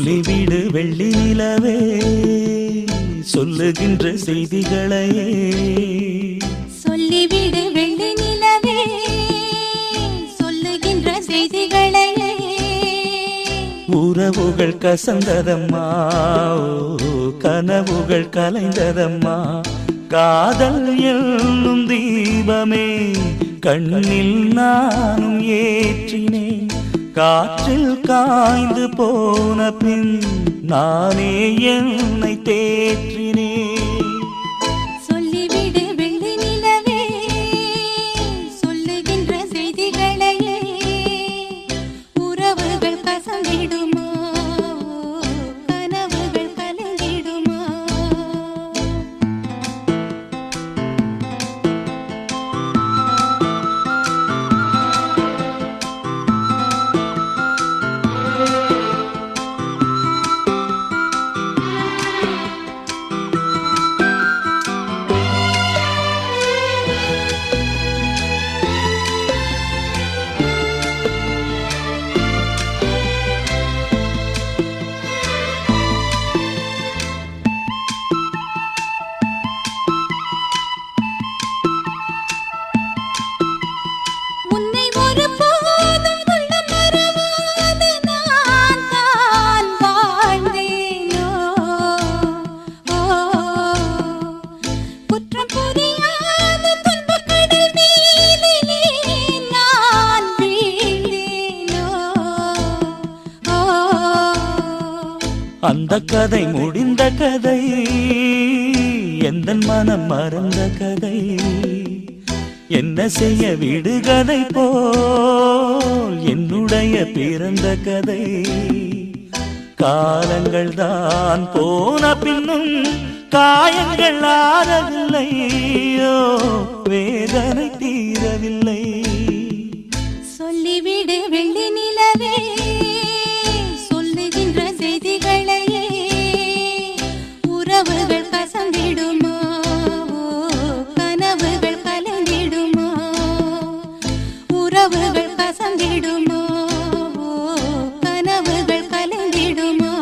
சொல்லிவிடு வெள்ளி நிலவே சொல்லுகின்ற செய்திகளையே சொல்லிவிடு வெள்ளி நிலவே சொல்லுகின்ற செய்திகளையே உறவுகள் கசந்ததம்மா கனவுகள் கலைந்ததம்மா காதல் என்னும் தீபமே கண்ணில் நானும் ஏற்றினேன் காற்றில் காய்ந்து போன பின் நானே என்னை தேற்றினேன் சொல்லிவிடு வெள்ளி நிலவே சொல்லுகின்ற செய்திகளையே உறவுகள் கசந்திடுமா கனவுகள் கலந்திடுமா அந்த கதை முடிந்த கதை எந்தன் மனம் மறந்த கதை என்ன செய்ய விடுகதை போல் என்னுடைய பிறந்த கதை காலங்கள் தான் போன பின்னும் காயங்கள் ஆறவில்லையோ வேதனை தீரவில்லை சொல்லிவிடு வெள்ளி நிலவே சொல்லுகின்ற செய்திகளையே உறவுகள் கசந்திடுமா கனவுகள் கலந்திடுமா உறவுகள் கசந்திடுமா கனவுகள் கலந்திடுமா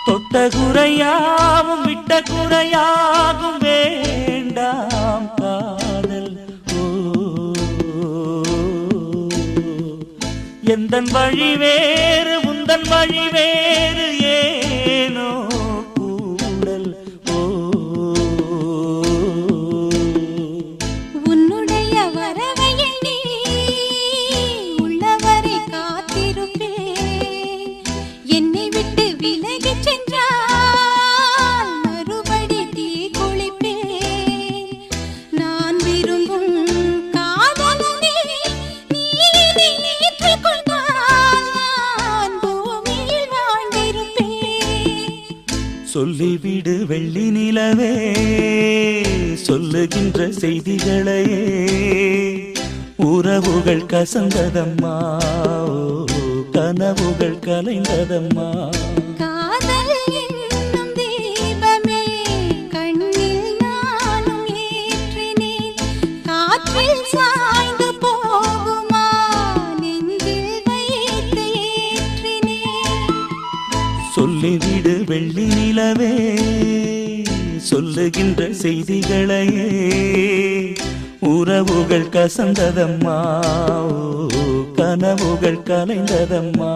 தொட்ட குறையாவும் விட்ட குறையாகும் வேண்டாம் காதல் எந்தன் வழி வேறு உந்தன் வழி வேறு ஏனோ கூடல் உன்னுடைய வரவை எண்ணி உள்ளவரை காத்திருப்பேன் என்னை விட்டு விலகி சென்றால் மறுபடி தீ குளிப்பேன் நான் விரும்பும் காதலனே நீ ஏற்றுக்கொண்டால் நான் பூமியில் வாழ்ந்திருப்பேன் சொல்லிவிடு வெள்ளி நிலவே சொல்லுகின்ற செய்திகளையே உறவுகள் கசந்ததம்மா கனவுகள் கலைந்ததம்மா காதல் என்னும் தீபமே கண்ணில் நானும் ஏற்றினேன் காற்றில் சாய்ந்து போகுமா நெஞ்சில் வைத்து ஏற்றினேன் சொல்லிவிடு வெள்ளி நிலவே சொல்லுகின்ற செய்திகளையே உறவுகள் கசந்ததம்மா கனவுகள் கலைந்ததம்மா